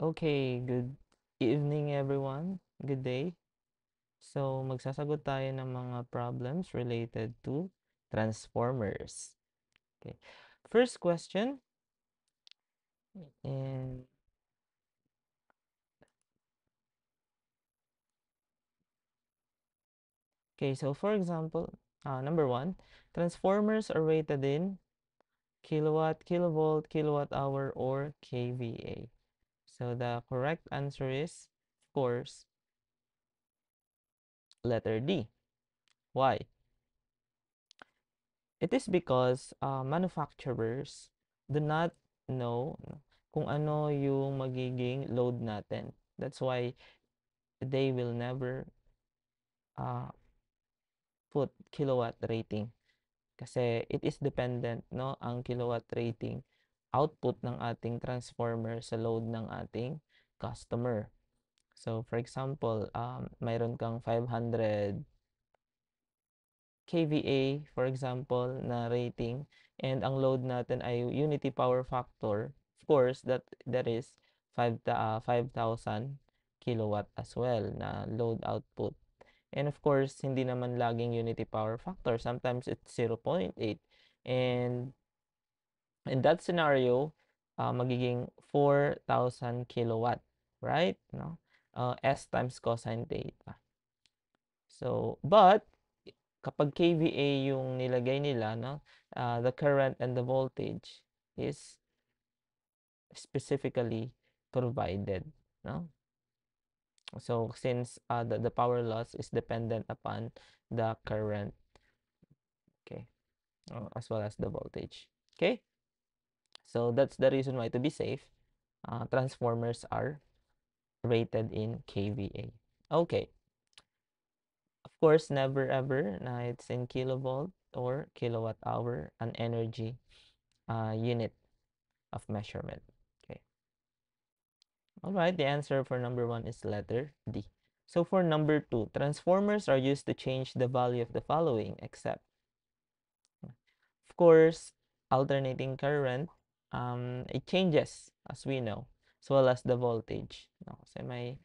Okay, good evening everyone. Good day. So, magsasagot tayo ng mga problems related to transformers. Okay. First question. And okay, so for example, number 1, transformers are rated in kilowatt, kilovolt, kilowatt hour, or kVA. So the correct answer is, of course, letter D. Why? It is because manufacturers do not know kung ano yung magiging load natin. That's why they will never uh, put kilowatt rating. Kasi it is dependent, no, ang kilowatt rating output ng ating transformer sa load ng ating customer. So, for example, mayroon kang 500 kVA, for example, na rating, and ang load natin ay unity power factor. Of course, that is 5,000 kilowatt as well na load output. And of course, hindi naman laging unity power factor. Sometimes it's 0.8. And in that scenario, magiging 4,000 kilowatt, right? No? S times cosine theta. So, but kapag kVA yung nilagay nila, no, the current and the voltage is specifically provided, no? So since the power loss is dependent upon the current, okay, as well as the voltage. Okay, so that's the reason why, to be safe, transformers are rated in kVA. Okay, of course, never ever na it's in kilovolt or kilowatt hour, an energy unit of measurement. Okay. All right, the answer for number 1 is letter D. So for number 2, transformers are used to change the value of the following, except, of course, alternating current, it changes, as we know, as well as the voltage. No? Kasi may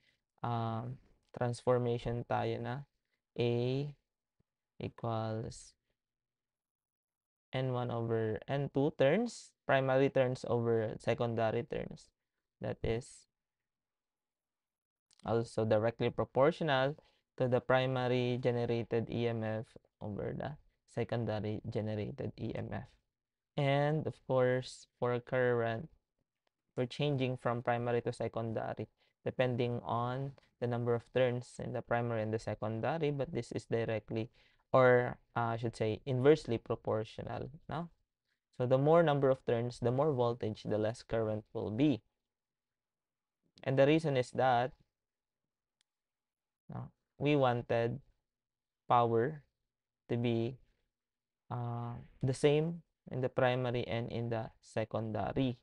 transformation tayo na A equals N1 over N2 turns, primary turns over secondary turns. That is also directly proportional to the primary generated EMF over the secondary generated EMF. And of course, for current, we're changing from primary to secondary depending on the number of turns in the primary and the secondary, but this is directly, or I should say, inversely proportional. No? So the more number of turns, the more voltage, the less current will be. And the reason is that we wanted power to be the same in the primary and in the secondary.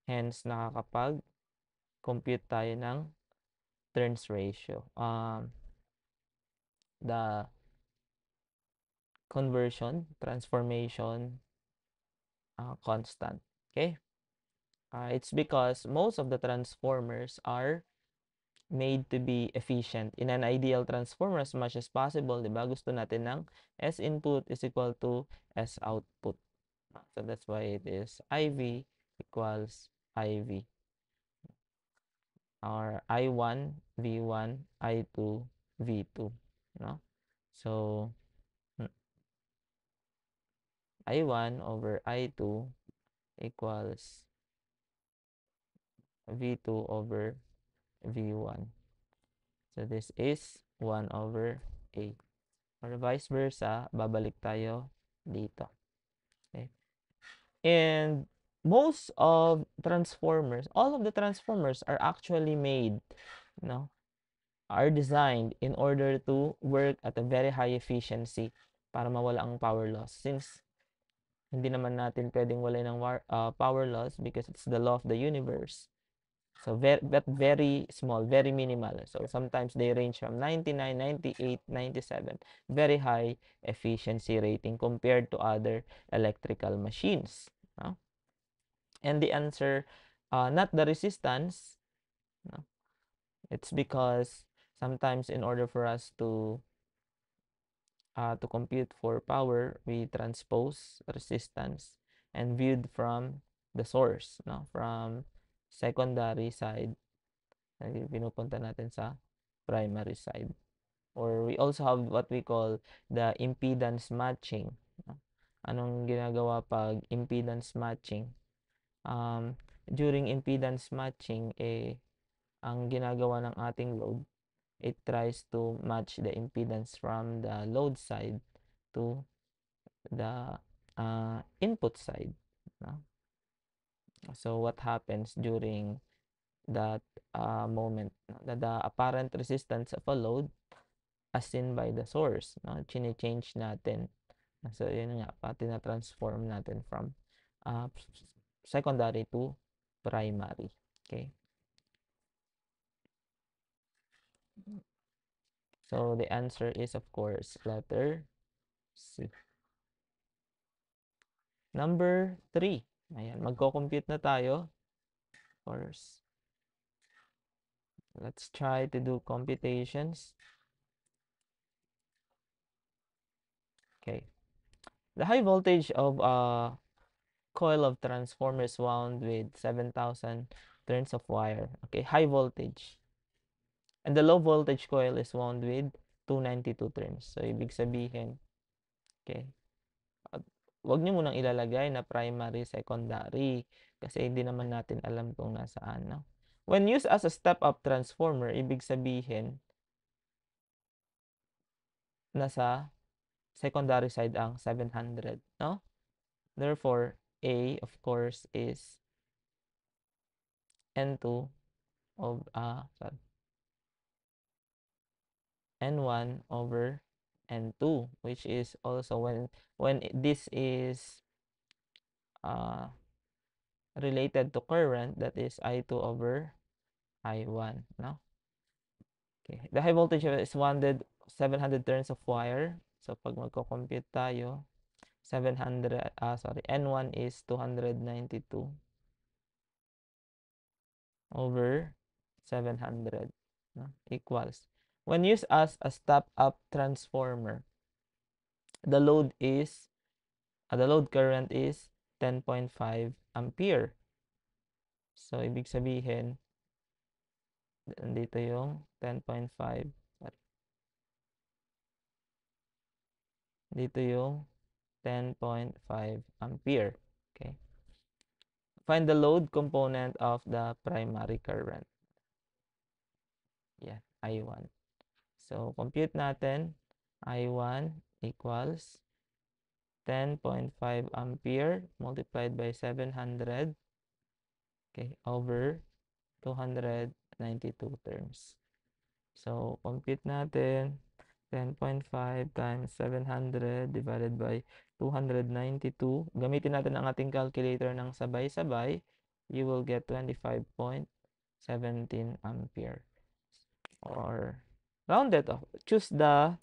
Hence, nakakapag-compute tayo ng turns ratio. The conversion, transformation, constant. Okay? It's because most of the transformers are made to be efficient. In an ideal transformer, as much as possible, diba? Gusto natin ng S input is equal to S output. So that's why it is IV equals IV. Or I1, V1, I2, V2. No? So, I1 over I2 equals V2 over V1. So this is 1 over A. Or vice versa, babalik tayo dito. Okay? And most of transformers, all of the transformers are actually made, are designed in order to work at a very high efficiency para mawala ang power loss. Since hindi naman natin pwedeng walay ng power loss because it's the law of the universe. So very small, very minimal. So sometimes they range from 99, 98, 97. Very high efficiency rating compared to other electrical machines. No? And the answer, not the resistance, No? It's because sometimes in order for us to compute for power, we transpose resistance and viewed from the source, no? From secondary side, pinupunta natin sa primary side. Or we also have what we call the impedance matching. No? Anong ginagawa pag impedance matching? During impedance matching, ang ginagawa ng ating load, it tries to match the impedance from the load side to the input side. No? So what happens during that moment? No? The apparent resistance of a load as seen by the source. No? Chine-change natin. So yun nga, tina-transform natin from secondary to primary. Okay. So the answer is of course letter C. Number 3. Ayan, magko-compute na tayo. Of course. Let's try to do computations. Okay. The high voltage of a coil of transformers wound with 7,000 turns of wire. Okay, high voltage. And the low voltage coil is wound with 292 turns. So, ibig sabihin, okay, wag nyo munang ilalagay na primary, secondary. Kasi hindi naman natin alam kung nasaan. No? When used as a step-up transformer, ibig sabihin, nasa secondary side ang 700. No? Therefore, A, of course, is N2 of, sorry, N1 over N2, which is also when this is related to current, that is I2 over I1. No? Okay. The high voltage is 700 turns of wire. So, pag magko-compute tayo, 700, N1 is 292 over 700, no? Equals. When used as a step-up transformer, the load current is 10.5 ampere. So, ibig sabihin, dito yung 10.5. Sorry. Dito yung 10.5 ampere. Okay. Find the load component of the primary current. Yeah, I1. So, compute natin. I1 equals 10.5 ampere multiplied by 700, okay, over 292 terms. So, compute natin. 10.5 times 700 divided by 292. Gamitin natin ang ating calculator ng sabay-sabay. You will get 25.17 ampere. Or round it off. Choose the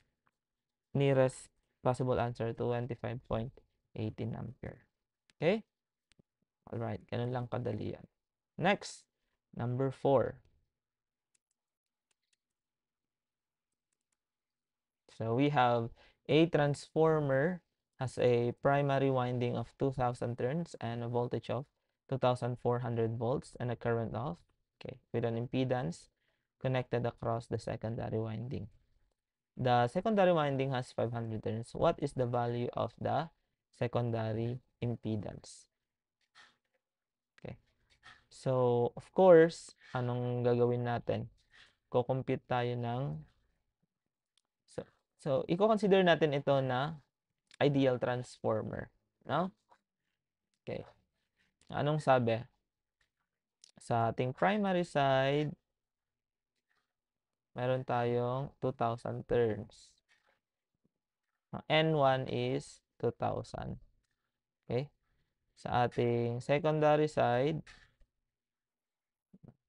nearest possible answer to 25.18 ampere. Okay? Alright, ganun lang kadali yan. Next, number 4. So we have a transformer has a primary winding of 2,000 turns and a voltage of 2,400 volts and a current of, okay, with an impedance connected across the secondary winding. The secondary winding has 500 turns. What is the value of the secondary impedance? Okay. So, of course, anong gagawin natin? Ko-compute tayo ng So, i-consider natin ito na ideal transformer, no? Okay. Anong sabi? Sa ating primary side, meron tayong 2,000 turns. N1 is 2,000. Okay? Sa ating secondary side,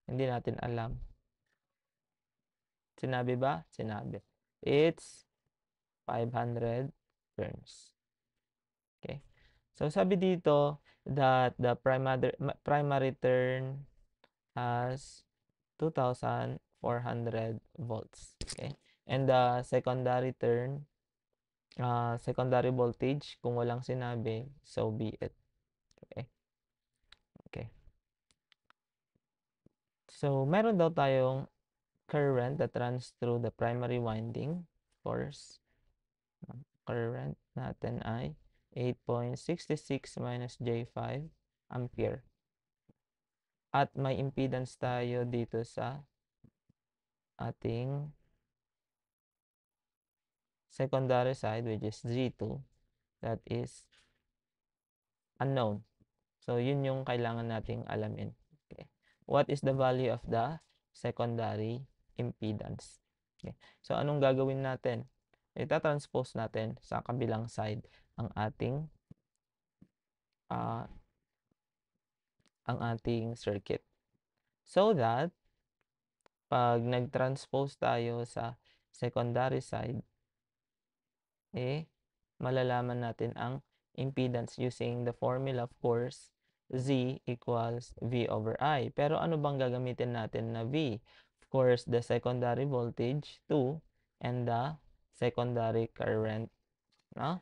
hindi natin alam. Sinabi ba? Sinabi. It's 500 turns. Okay? So, sabi dito that the primary turn has 2,400 volts. Okay? And the secondary secondary voltage, kung walang sinabi, so be it. Okay? Okay. So, meron daw tayong current that runs through the primary winding. Of course, current natin ay 8.66 minus J5 ampere. At may impedance tayo dito sa ating secondary side, which is Z2, that is unknown. So, yun yung kailangan nating alamin. Okay. What is the value of the secondary impedance? Okay. So, anong gagawin natin? Ita-transpose natin sa kabilang side ang ating circuit. So that, pag nag-transpose tayo sa secondary side, malalaman natin ang impedance using the formula, of course, Z equals V over I. Pero ano bang gagamitin natin na V? Of course, the secondary voltage, 2, and the secondary current, 2.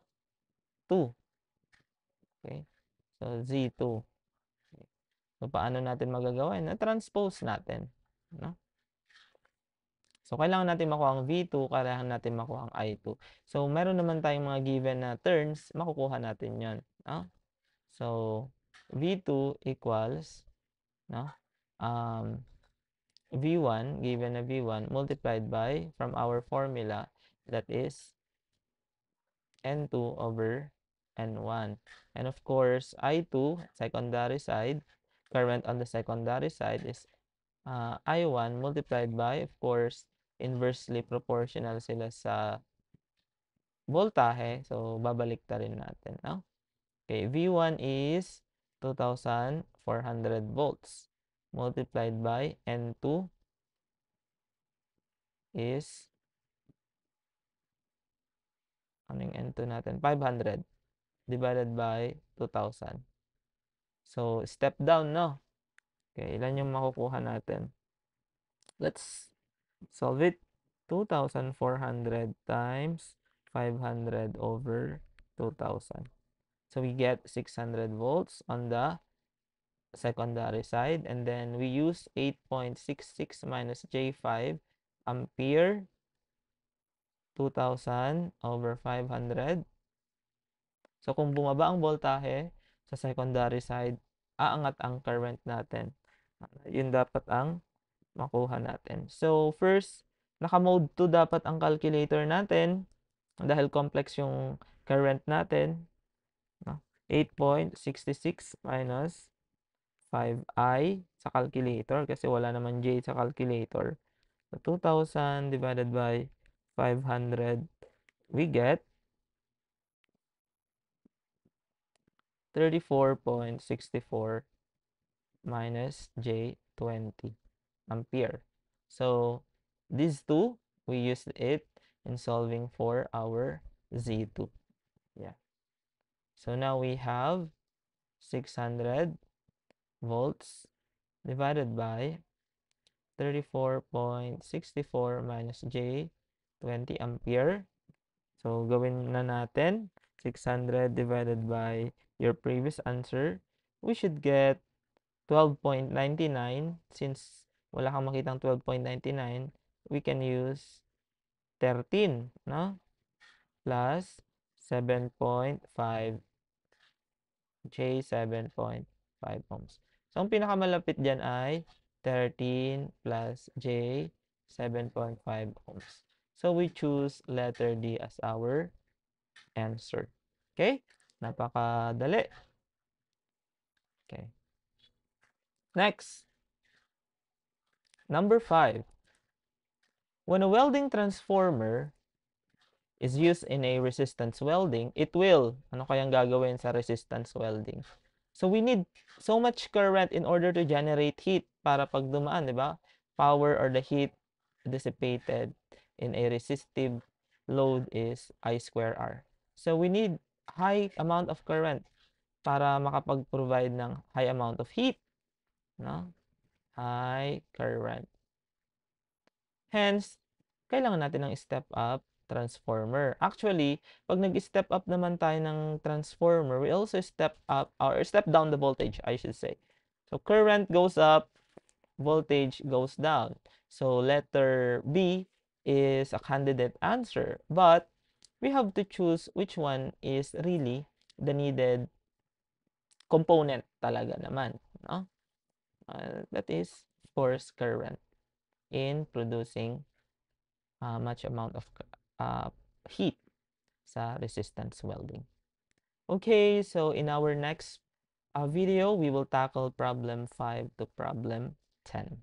Okay? So, Z2. So, paano natin magagawa? Na-transpose natin. No? So, kailangan natin makuha ang V2, kailangan natin makuha ang I2. So, meron naman tayong mga given na terms, makukuha natin yon. No? So, V2 equals, no? V1, given na V1, multiplied by, from our formula, that is N2 over N1. And of course, I2, secondary side, current on the secondary side is I1 multiplied by, of course, inversely proportional sila sa voltahe. So, babalik ta rin natin. No? Okay, V1 is 2,400 volts multiplied by N2 is, ano yung N2 natin? 500 divided by 2,000. So, step down, no? Okay, ilan yung makukuha natin? Let's solve it. 2,400 times 500 over 2,000. So, we get 600 volts on the secondary side. And then, we use 8.66 minus J5 ampere. 2,000 over 500. So, kung bumaba ang voltahe sa secondary side, aangat ang current natin. Yun dapat ang makuha natin. So, first, naka-mode 2 dapat ang calculator natin dahil complex yung current natin. 8.66 minus 5i sa calculator kasi wala naman J sa calculator. So, 2,000 divided by 500, we get 34.64 minus J20 ampere. So, these two, we used it in solving for our Z2. Yeah. So, now we have 600 volts divided by 34.64 minus J20 ampere. So, gawin na natin 600 divided by your previous answer. We should get 12.99. Since wala kang makitang 12.99, we can use 13, no? Plus 7.5 J 7.5 ohms. So, ang pinakamalapit dyan ay 13 plus J 7.5 ohms. So, we choose letter D as our answer. Okay? Napakadali. Okay. Next. Number 5. When a welding transformer is used in a resistance welding, it will, ano kayang gagawin sa resistance welding? So, we need so much current in order to generate heat para pag dumaan, di ba? Power or the heat dissipated in a resistive load is I square R. So, we need high amount of current para makapag-provide ng high amount of heat. No? High current. Hence, kailangan natin ng step-up transformer. Actually, pag nag-step up naman tayo ng transformer, we also step up or step down the voltage, I should say. So, current goes up, voltage goes down. So, letter B is a candidate answer. But, we have to choose which one is really the needed component talaga naman. No? That is, of course, current in producing much amount of heat sa resistance welding. Okay, so in our next video, we will tackle problem 5 to problem 10.